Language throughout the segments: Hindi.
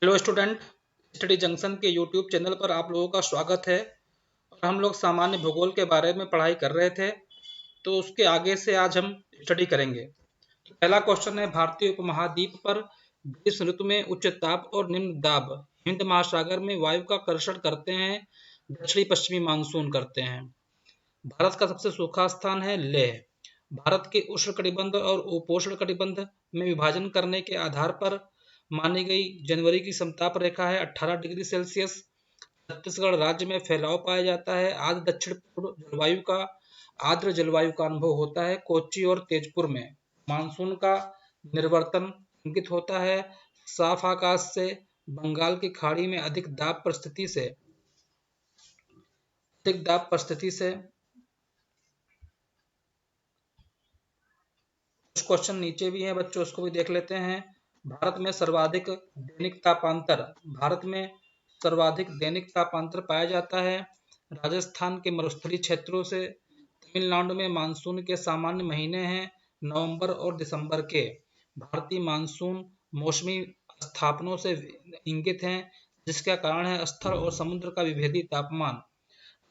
हेलो स्टूडेंट, स्टडी जंक्शन के यूट्यूब चैनल पर आप लोगों का स्वागत है। और हम लोग सामान्य भूगोल के बारे में पढ़ाई कर रहे थे, तो उसके आगे से आज हम स्टडी करेंगे। तो पहला क्वेश्चन है, भारतीय उपमहाद्वीप पर ग्रीष्म ऋतु में उच्च ताप और निम्न दाब हिंद महासागर में वायु का कर्षण करते हैं, दक्षिणी पश्चिमी मानसून करते हैं। भारत का सबसे सूखा स्थान है लेह। भारत के उष्णकटिबंध और उपोष्णकटिबंध में विभाजन करने के आधार पर मानी गई जनवरी की समताप रेखा है 18 डिग्री सेल्सियस। छत्तीसगढ़ राज्य में फैलाव पाया जाता है। आर्द्र दक्षिण पूर्व जलवायु का अनुभव होता है कोच्चि और तेजपुर में। मानसून का निर्वर्तन इंगित होता है साफ आकाश से बंगाल की खाड़ी में अधिक दाब परिस्थिति से। कुछ क्वेश्चन नीचे भी हैं बच्चों, उसको भी देख लेते हैं। भारत में सर्वाधिक दैनिक तापांतर पाया जाता है राजस्थान के मरुस्थलीय क्षेत्रों से। तमिलनाडु में मानसून के सामान्य महीने हैं नवंबर और दिसंबर के। भारतीय मानसून मौसमी स्थापनों से इंगित हैं, जिसका कारण है स्थल और समुद्र का विभेदी तापमान।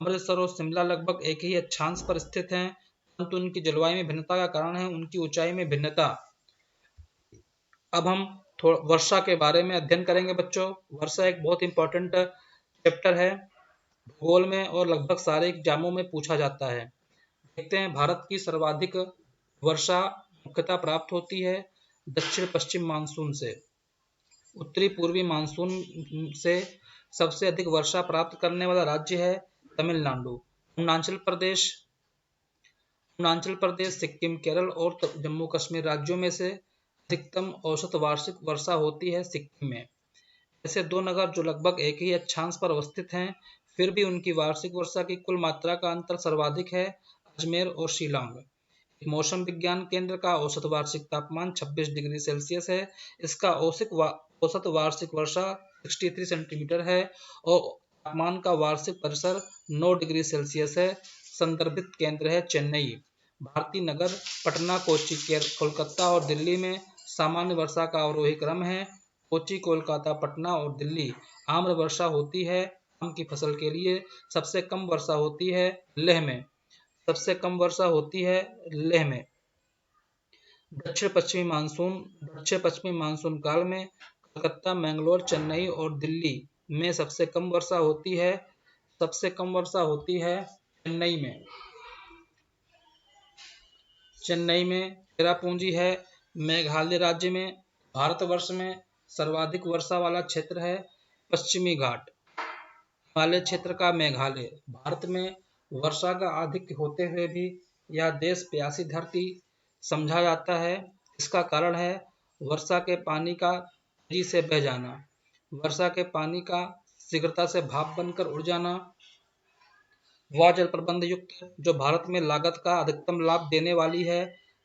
अमृतसर और शिमला लगभग एक ही अक्षांश पर स्थित हैं, परंतु उनकी जलवायु में भिन्नता का कारण है उनकी ऊंचाई में भिन्नता। अब हम थोड़ा वर्षा के बारे में अध्ययन करेंगे बच्चों। वर्षा एक बहुत इंपॉर्टेंट चैप्टर है भूगोल में और लगभग सारे एग्जामों में पूछा जाता है। देखते हैं, भारत की सर्वाधिक वर्षा मुख्यतः प्राप्त होती है दक्षिण पश्चिम मानसून से। उत्तरी पूर्वी मानसून से सबसे अधिक वर्षा प्राप्त करने वाला राज्य है तमिलनाडु। अरुणाचल प्रदेश, सिक्किम, केरल और जम्मू कश्मीर राज्यों में से अधिकतम औसत वार्षिक वर्षा होती है सिक्किम में। ऐसे दो नगर जो लगभग एक ही अक्षांश पर अवस्थित हैं, फिर भी उनकी वार्षिक वर्षा की कुल मात्रा का अंतर सर्वाधिक है, अजमेर और शिलांग। मौसम विज्ञान केंद्र का औसत वार्षिक तापमान 26 डिग्री सेल्सियस है। इसका औसत वार्षिक वर्षा 63 सेंटीमीटर है और तापमान का वार्षिक परिसर 9 डिग्री सेल्सियस है। संदर्भित केंद्र है चेन्नई। भारतीय नगर पटना, कोच्चि, कोलकाता और दिल्ली में सामान्य वर्षा का अवरोही क्रम है। कोच्चि, कोलकाता, पटना और दिल्ली आम्र वर्षा होती है। आम की फसल के लिए सबसे कम वर्षा होती है लेह में। दक्षिण पश्चिमी मानसून काल में कलकत्ता, मैंगलोर, चेन्नई और दिल्ली में सबसे कम वर्षा होती है चेन्नई में। चेरापूंजी है मेघालय राज्य में। भारतवर्ष में सर्वाधिक वर्षा वाला क्षेत्र है पश्चिमी घाट हिमालय क्षेत्र का मेघालय। भारत में वर्षा का आधिक्य होते हुए भी यह देश प्यासी धरती समझा जाता है। इसका कारण है वर्षा के पानी का तेजी से बह जाना, वर्षा के पानी का शीघ्रता से भाप बनकर उड़ जाना। वह जल प्रबंध युक्त जो भारत में लागत का अधिकतम लाभ देने वाली है।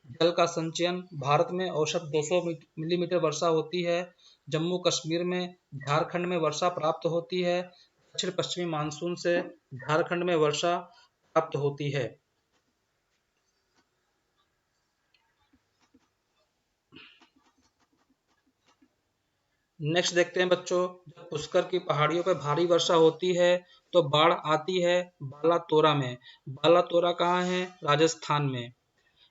जल का संचयन, भारत में औसत 200 मिलीमीटर वर्षा होती है। जम्मू कश्मीर में, झारखंड में वर्षा प्राप्त होती है। दक्षिण पश्चिमी मानसून से झारखंड में वर्षा प्राप्त होती है। नेक्स्ट देखते हैं बच्चों, जब पुष्कर की पहाड़ियों पर भारी वर्षा होती है तो बाढ़ आती है बालातोरा में। बालातोरा कहाँ है? राजस्थान में।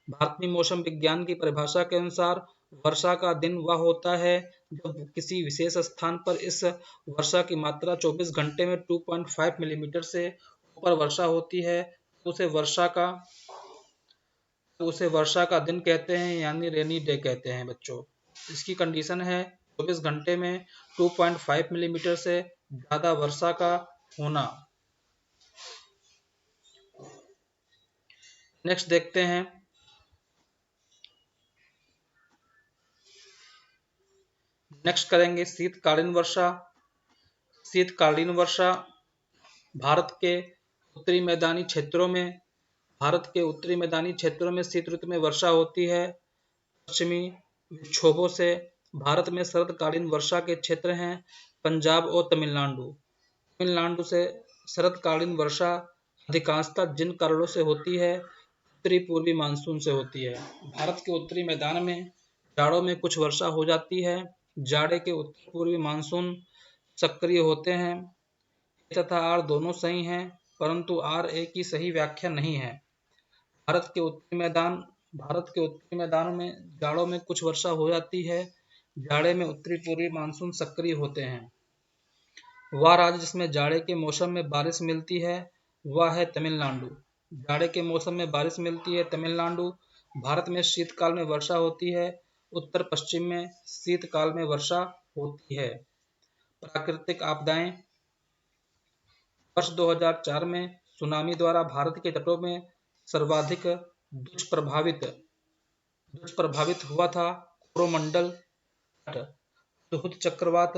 भारतीय मौसम विज्ञान की परिभाषा के अनुसार वर्षा का दिन वह होता है जब किसी विशेष स्थान पर इस वर्षा की मात्रा 24 घंटे में 2.5 मिलीमीटर से ऊपर वर्षा होती है, तो उसे वर्षा का दिन कहते हैं, यानी रेनी डे कहते हैं बच्चों। इसकी कंडीशन है 24 घंटे में 2.5 मिलीमीटर से ज्यादा वर्षा का होना। नेक्स्ट देखते हैं, नेक्स्ट करेंगे शीतकालीन वर्षा। शीतकालीन वर्षा भारत के उत्तरी मैदानी क्षेत्रों में शीत ऋतु में वर्षा होती है। पश्चिमी विक्षोभों से भारत में शरतकालीन वर्षा के क्षेत्र हैं पंजाब और तमिलनाडु से शरतकालीन वर्षा अधिकांशतः जिन कारणों से होती है उत्तरी पूर्वी मानसून से होती है। भारत के उत्तरी मैदान में जाड़ों में कुछ वर्षा हो जाती है, जाड़े के उत्तर पूर्वी मानसून सक्रिय होते हैं। तथा आर दोनों सही हैं, परंतु आर ए की सही व्याख्या नहीं है। भारत के उत्तरी मैदानों में जाड़ों में कुछ वर्षा हो जाती है। जाड़े में उत्तरी पूर्वी मानसून सक्रिय होते हैं। वह राज्य जिसमें जाड़े के मौसम में बारिश मिलती है वह है तमिलनाडु। जाड़े के मौसम में बारिश मिलती है तमिलनाडु। भारत में शीतकाल में वर्षा होती है। उत्तर पश्चिम में शीतकाल में वर्षा होती है। प्राकृतिक आपदाएं। वर्ष 2004 में सुनामी द्वारा भारत के तटों में सर्वाधिक दुष्प्रभावित हुआ था कोरोमंडल तट। हुदहुद चक्रवात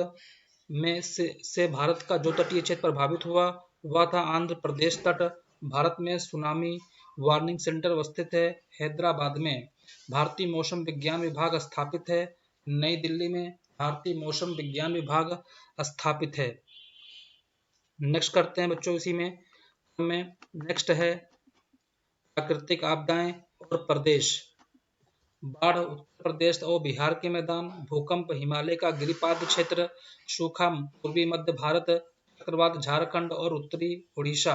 में से भारत का जो तटीय क्षेत्र प्रभावित हुआ वह था आंध्र प्रदेश तट। भारत में सुनामी वार्निंग सेंटर स्थित है हैदराबाद में। भारतीय मौसम विज्ञान विभाग स्थापित है नई दिल्ली में। भारतीय मौसम विज्ञान विभाग स्थापित है। नेक्स्ट करते हैं बच्चों इसी में नेक्स्ट है प्राकृतिक आपदाएं और प्रदेश। बाढ़ उत्तर प्रदेश और बिहार के मैदान। भूकंप हिमालय का गिरिपाद क्षेत्र। सूखा पूर्वी मध्य भारत। चक्रवात झारखंड और उत्तरी उड़ीसा।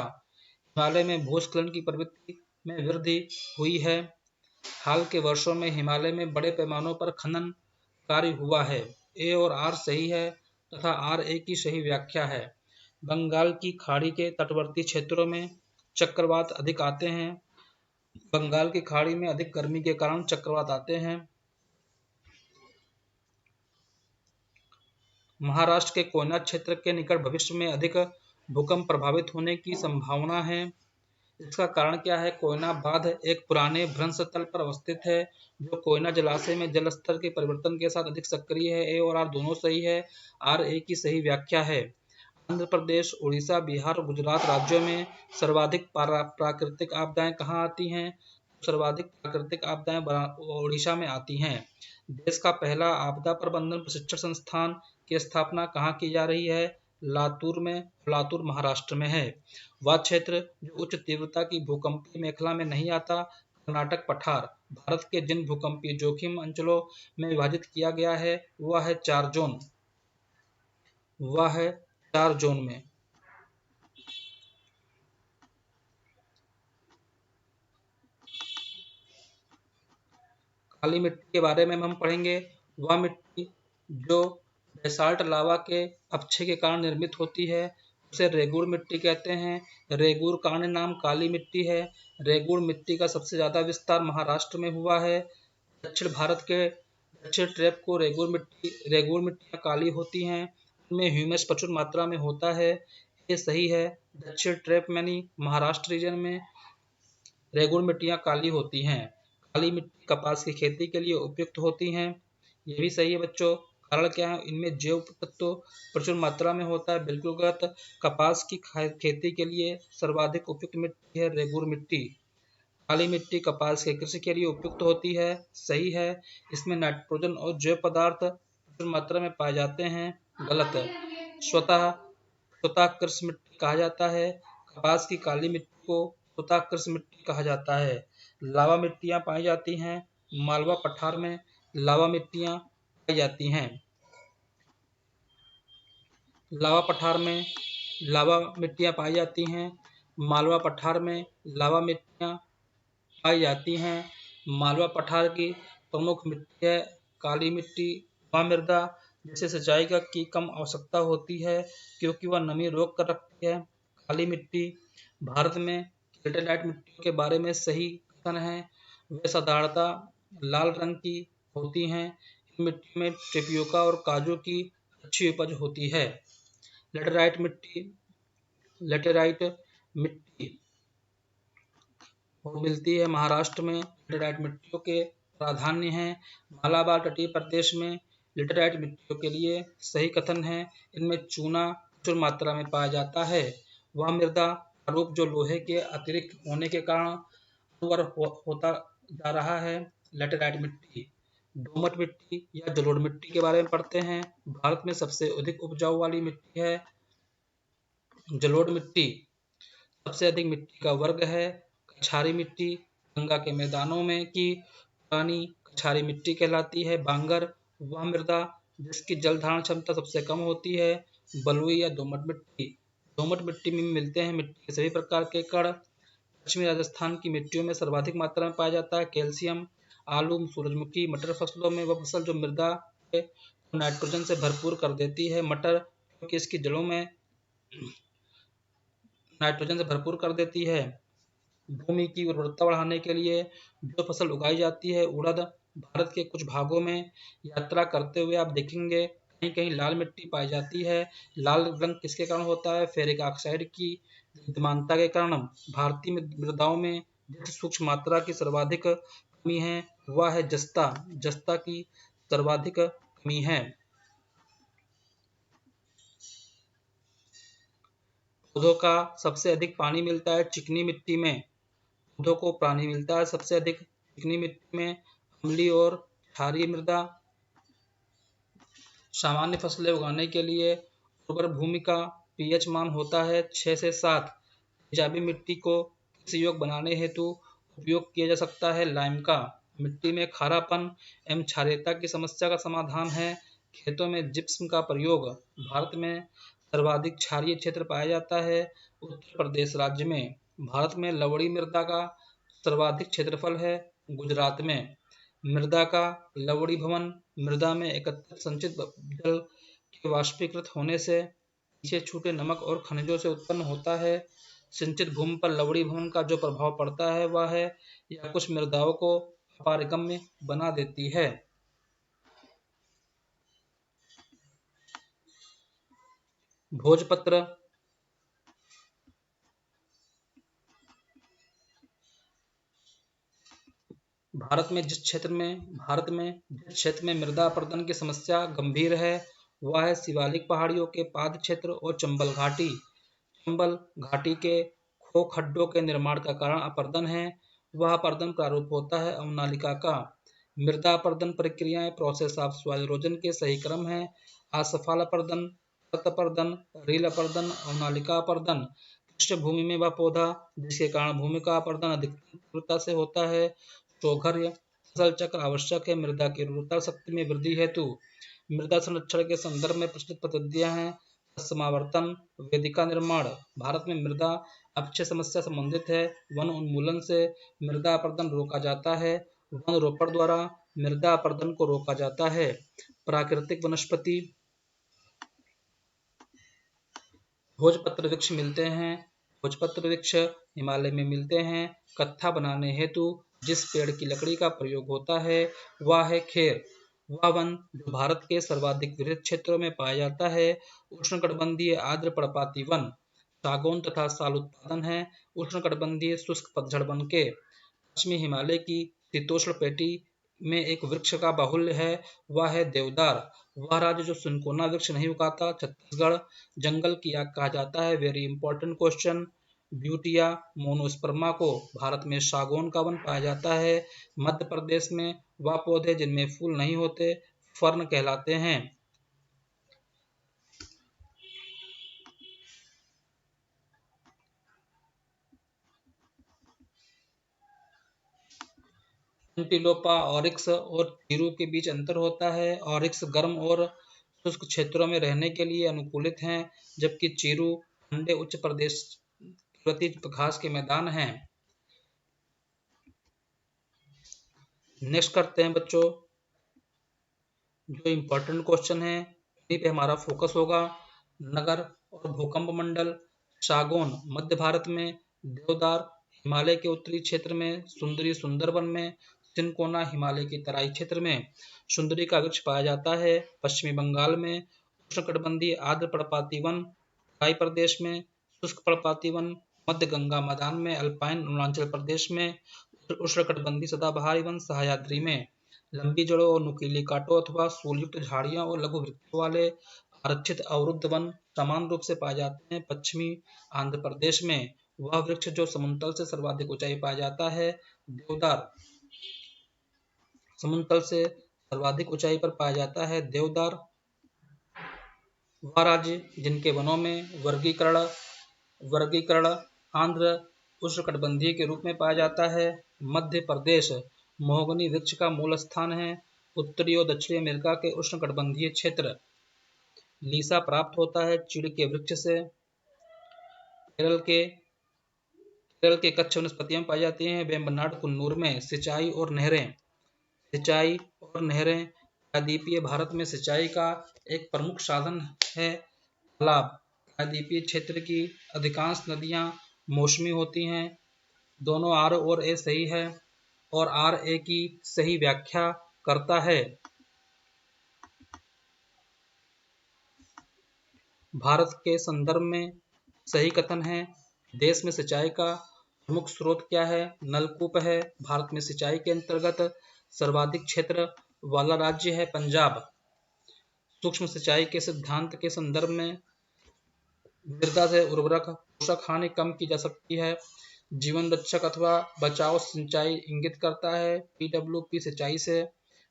हिमालय में भूस्खलन की प्रवृत्ति में वृद्धि हुई है। हाल के वर्षों में हिमालय में बड़े पैमानों पर खनन कार्य हुआ है। ए और आर सही है तथा आर ए की सही व्याख्या है। बंगाल की खाड़ी के तटवर्ती क्षेत्रों में चक्रवात अधिक आते हैं। बंगाल की खाड़ी में अधिक गर्मी के कारण चक्रवात आते हैं। महाराष्ट्र के कोयना क्षेत्र के निकट भविष्य में अधिक भूकंप प्रभावित होने की संभावना है। इसका कारण क्या है? कोयना बांध एक पुराने भ्रंश तल पर अवस्थित है जो कोयना जलाशय में जल स्तर के परिवर्तन के साथ अधिक सक्रिय है। ए और आर दोनों सही है। आर ए की सही व्याख्या है। आंध्र प्रदेश, उड़ीसा, बिहार और गुजरात राज्यों में सर्वाधिक प्राकृतिक आपदाएं कहाँ आती हैं? सर्वाधिक प्राकृतिक आपदाएं उड़ीसा में आती हैं। देश का पहला आपदा प्रबंधन प्रशिक्षण संस्थान की स्थापना कहाँ की जा रही है? लातूर में। लातूर महाराष्ट्र में है। वह क्षेत्र जो उच्च तीव्रता की भूकंपीय मेखला में नहीं आता कर्नाटक पठार। भारत के जिन भूकंपीय जोखिम अंचलों में विभाजित किया गया है वह है 4 जोन में। काली मिट्टी के बारे में हम पढ़ेंगे। वह मिट्टी जो बेसाल्ट लावा के अपक्षय के कारण निर्मित होती है उसे रेगूर मिट्टी कहते हैं। रेगूर का अन्य नाम काली मिट्टी है। रेगूर मिट्टी का सबसे ज्यादा विस्तार महाराष्ट्र में हुआ है। दक्षिण भारत के दक्षिण ट्रैप को रेगूर मिट्टियाँ काली होती हैं। इनमें ह्यूमस प्रचुर मात्रा में होता है। ये सही है। दक्षिण ट्रैप यानी महाराष्ट्र रीजन में रेगूर मिट्टियाँ काली होती हैं। काली मिट्टी कपास की खेती के लिए उपयुक्त होती हैं। ये भी सही है बच्चों। कारण क्या है? इनमें जैव तत्व प्रचुर मात्रा में होता है। बिल्कुल गलत। कपास की खेती के लिए सर्वाधिक उपयुक्त मिट्टी है रेगूर मिट्टी। काली मिट्टी कपास की कृषि के लिए उपयुक्त होती है। सही है। इसमें नाइट्रोजन और जैव पदार्थ प्रचुर मात्रा में पाए जाते हैं। गलत। स्वतः कृषि मिट्टी कहा जाता है। कपास की काली मिट्टी को स्वतः कृषि मिट्टी कहा जाता है। लावा मिट्टियाँ पाई जाती हैं। मालवा पठार में लावा मिट्टियाँ पाई जाती हैं। लावा पठार में लावा मिट्टियाँ पाई जाती हैं। मालवा पठार में लावा मिट्टियाँ पाई जाती हैं। मालवा पठार की प्रमुख मिट्टी है काली मिट्टी। वह मृदा जिसे सिंचाई की कम आवश्यकता होती है क्योंकि वह नमी रोक कर रखती है। काली मिट्टी। भारत में लेटेराइट मिट्टियों के बारे में सही कथन है। वे साधारणतः लाल रंग की होती हैं। इन मिट्टियों में टेपियोका और काजू की अच्छी उपज होती है। लेटेराइट मिट्टी मिलती है महाराष्ट्र में। लेटेराइट मिट्टियों के प्राधान्य हैं। मालाबार तटीय प्रदेश में लेटेराइट मिट्टियों के लिए सही कथन है। इनमें चूना प्रचुर मात्रा में पाया जाता है। वह मृदा रूप जो लोहे के अतिरिक्त होने के कारण उर्वर होता जा रहा है। लेटेराइट मिट्टी। दोमट मिट्टी या जलोढ़ मिट्टी के बारे में पढ़ते हैं। भारत में सबसे अधिक उपजाऊ वाली मिट्टी है जलोढ़ मिट्टी। सबसे अधिक मिट्टी का वर्ग है कछारी मिट्टी। गंगा के मैदानों में की पुरानी कछारी मिट्टी कहलाती है। बांगर। वह मृदा जिसकी जल धारण क्षमता सबसे कम होती है। बलुई या दोमट मिट्टी, दोमट मिट्टी में मिलते हैं मिट्टी के सभी प्रकार के कण। पश्चिमी राजस्थान की मिट्टियों में सर्वाधिक मात्रा में पाया जाता है कैल्शियम। आलू, सूरजमुखी, मटर फसलों में वह फसल जो मृदा को नाइट्रोजन से भरपूर कर देती है। मटर, क्योंकि इसकी जड़ों में नाइट्रोजन से भरपूर कर देती है। भूमि की उर्वरता बढ़ाने के लिए जो फसल उगाई जाती है उड़द। भारत के कुछ भागों में यात्रा करते हुए आप देखेंगे कहीं कहीं लाल मिट्टी पाई जाती है। लाल रंग किसके कारण होता है? फेरिक ऑक्साइड की विद्यमानता के कारण। भारतीय मृदाओं में जिस सूक्ष्म मात्रा की सर्वाधिक कमी है वह है जस्ता। जस्ता की सर्वाधिक कमी है। पौधों का सबसे अधिक पानी मिलता है चिकनी मिट्टी में। पौधों को पानी मिलता है सबसे अधिक चिकनी मिट्टी में। अम्लीय और क्षारीय मृदा। सामान्य फसलें उगाने के लिए उर्वर भूमि का पीएच मान होता है 6 से 7। तेजाबी मिट्टी को कृषि योग्य बनाने हेतु उपयोग किया जा सकता है लाइम का। मिट्टी में खारापन एवं क्षारीयता की समस्या का समाधान है खेतों में जिप्सम का प्रयोग। भारत में सर्वाधिक क्षारीय क्षेत्र पाया जाता है उत्तर प्रदेश राज्य में। भारत में लवणी मृदा का सर्वाधिक क्षेत्रफल है गुजरात में। मृदा का लवणी भवन मृदा में एकत्रित संचित जल के वाष्पीकृत होने से नीचे छूटे नमक और खनिजों से उत्पन्न होता है। सिंचित भूमि पर लवणी भवन का जो प्रभाव पड़ता है वह है यह कुछ मृदाओं को अपारगम्य बना देती है। भोजपत्र, भारत में जिस क्षेत्र में मृदा अपरदन की समस्या गंभीर है वह है शिवालिक पहाड़ियों के पाद क्षेत्र और चंबल घाटी। चंबल घाटी के खो खड्डों के निर्माण का कारण अपरदन है। वह अपरदन प्रारूप होता है अवनालिका का। मृदा अपरदन प्रक्रियाएं प्रोसेस ऑफ सॉइल इरोजन के सही क्रम है। असफल अपरदन, परत अपरदन, रील अपरदन, अवनालिका अपरदन। पृष्ठभूमि में वह पौधा जिसके कारण भूमि का अपरदन अधिकतम तीव्रता से होता है। चौघर्य फसल चक्र आवश्यक है मृदा की उर्वरता शक्ति में वृद्धि हेतु। मृदा संरक्षण के संदर्भ में प्रचलित पद्धतियां हैं समावर्तन, वेदिका निर्माण। भारत में मृदा अपक्षय समस्या संबंधित है। वन उन्मूलन से मृदा अपरदन रोका जाता है। वन रोपण द्वारा मृदा अपरदन को रोका जाता है। प्राकृतिक वनस्पति, भोजपत्र वृक्ष मिलते हैं। भोजपत्र वृक्ष हिमालय में मिलते हैं। कत्था बनाने हेतु जिस पेड़ की लकड़ी का प्रयोग होता है वह है खेर। वह वन जो भारत के सर्वाधिक विस्तृत क्षेत्रों में पाया जाता है उष्णकटिबंधीय आर्द्र पर्णपाती वन। सागौन तथा साल उत्पादन है उष्णकटिबंधीय शुष्क पतझड़ वन के। पश्चिमी हिमालय की शीतोष्ण पेटी में एक वृक्ष का बाहुल्य है वह है देवदार। वह राज्य जो सिनकोना वृक्ष नहीं उगाता छत्तीसगढ़। जंगल की आग कहा जाता है। Very important question. Butea monosperma को भारत में सागौन का वन पाया जाता है। मध्य प्रदेश में वह पौधे जिनमें फूल नहीं होते फर्न कहलाते हैं। एंटीलोपा ऑरिक्स और चीरू के बीच अंतर होता है। ऑरिक्स गर्म और शुष्क क्षेत्रों में रहने के लिए अनुकूलित हैं जबकि चीरू ठंडे उच्च प्रदेश प्रति घास के मैदान हैं। नेक्स्ट करते हैं बच्चों जो इम्पोर्टेंट क्वेश्चन है उन्हीं पे हमारा फोकस होगा। नगर और भूकंप मंडल। सागौन मध्य भारत में। देवदार हिमालय के उत्तरी क्षेत्र में। सुंदरी सुंदरवन में। सिनकोना हिमालय की तराई क्षेत्र में। सुंदरी का वृक्ष पाया जाता है पश्चिमी बंगाल में। उष्णकटिबंधीय आर्द्र पर्णपाती वन तराई प्रदेश में। शुष्क पर्णपाती वन मध्य गंगा मैदान में। अल्पाइन अरुणाचल प्रदेश में। उष्णकटिबंधीय सदाबहारी वन सह्याद्री में। लंबी जड़ों और नुकीली कांटों अथवा सूलयुक्त झाड़ियां और लघु वृक्षों वाले आरक्षित अवरुद्ध वन समान रूप से पाए जाते हैं पश्चिमी आंध्र प्रदेश में। वह वृक्ष जो समुद्र से सर्वाधिक ऊंचाई पाया जाता है देवदार। समुद्र से सर्वाधिक ऊंचाई पर पाया जाता है देवदार। वह राज्य जिनके वनों में वर्गीकरण आंध्र उष्णकटिबंधीय के रूप में पाया जाता है मध्य प्रदेश। महोगनी वृक्ष का मूल स्थान है उत्तरी और दक्षिणी अमेरिका के उष्णकटिबंधीय क्षेत्र। लीसा प्राप्त होता है चीड़ के वृक्ष से। केरल के कच्छ वनस्पतियां पाई जाती हैं। वेम्बनाड कुन्नूर में सिंचाई और नहरें। प्रायद्वीपीय भारत में सिंचाई का एक प्रमुख साधन है तालाब। प्रायद्वीपीय क्षेत्र की अधिकांश नदियां मौसमी होती हैं। दोनों आर और ए सही है और आर ए की सही व्याख्या करता है। भारत के संदर्भ में सही कथन है। देश में सिंचाई का प्रमुख स्रोत क्या है? नलकूप है। भारत में सिंचाई के अंतर्गत सर्वाधिक क्षेत्र वाला राज्य है पंजाब। सूक्ष्म सिंचाई के सिद्धांत के संदर्भ में मृदा से उर्वरक पोषक हानि कम की जा सकती है। जीवन रक्षक अथवा बचाव सिंचाई इंगित करता है पीडब्ल्यूपी सिंचाई से।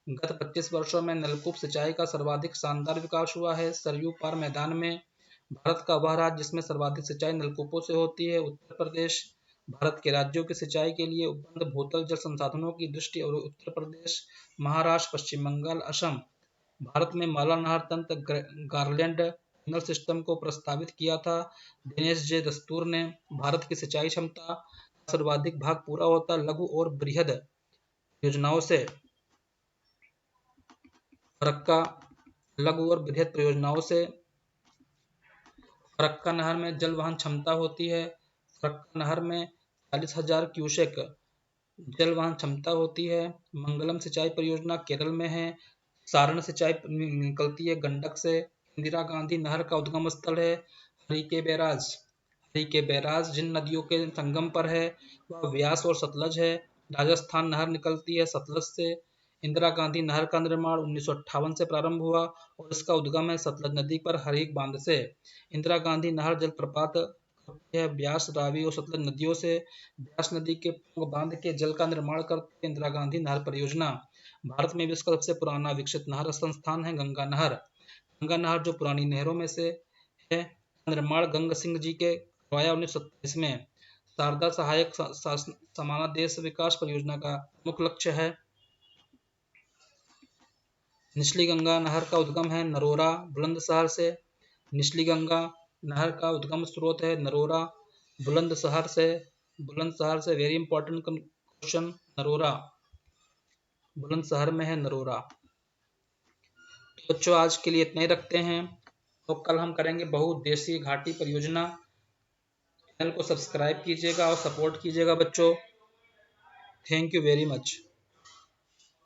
गत 25 वर्षों में नलकूप सिंचाई का सर्वाधिक शानदार विकास हुआ है। सरयू पार मैदान में भारत का वह राज्य जिसमें सर्वाधिक सिंचाई नलकूपों से होती है उत्तर प्रदेश। भारत के राज्यों की सिंचाई के लिए उपलब्ध भूतल जल संसाधनों की दृष्टि और उत्तर प्रदेश, महाराष्ट्र, पश्चिम बंगाल, असम। भारत में माला नहर तंत्र गारलैंड टनल सिस्टम को प्रस्तावित किया था दिनेश जे दस्तूर ने। भारत की सिंचाई क्षमता का सर्वाधिक भाग पूरा होता लघु और बृहद परियोजनाओं से। फरक्का नहर में जल वहन क्षमता होती है। फरक्का नहर में 40,000 क्यूसेक जल वहन क्षमता होती है। मंगलम सिंचाई परियोजना केरल में है। सारण सिंचाई निकलती है गंडक से। इंदिरा गांधी नहर का उद्गम स्थल है हरिके बैराज जिन नदियों के संगम पर है वह व्यास और सतलज है। राजस्थान नहर निकलती है सतलज से। इंदिरा गांधी नहर का निर्माण 1958 से प्रारंभ हुआ और इसका उद्गम है सतलज नदी पर हरीक बांध से। इंदिरा गांधी नहर जलप्रपात करती है ब्यास, रावी और सतलज नदियों से। ब्यास नदी के पूर्व बांध के जल का निर्माण करती है इंदिरा गांधी नहर परियोजना। भारत में विश्व का सबसे पुराना विकसित नहर संस्थान है गंगा नहर। गंगा नहर जो पुरानी नहरों में से है, निर्माण गंगा सिंह जी के करवाया 1927 में। शारदा सहायक समानादेश विकास परियोजना का मुख्य लक्ष्य है। निचली गंगा नहर का उद्गम है नरोरा बुलंदशहर से। निचली गंगा नहर का उद्गम स्रोत है नरोरा बुलंदशहर से। Very important question, Narora Bulandshahr में है नरोरा। तो बच्चों आज के लिए इतना ही रखते हैं तो कल हम करेंगे बहुउद्देशीय घाटी परियोजना। चैनल को सब्सक्राइब कीजिएगा और सपोर्ट कीजिएगा बच्चों। Thank you very much.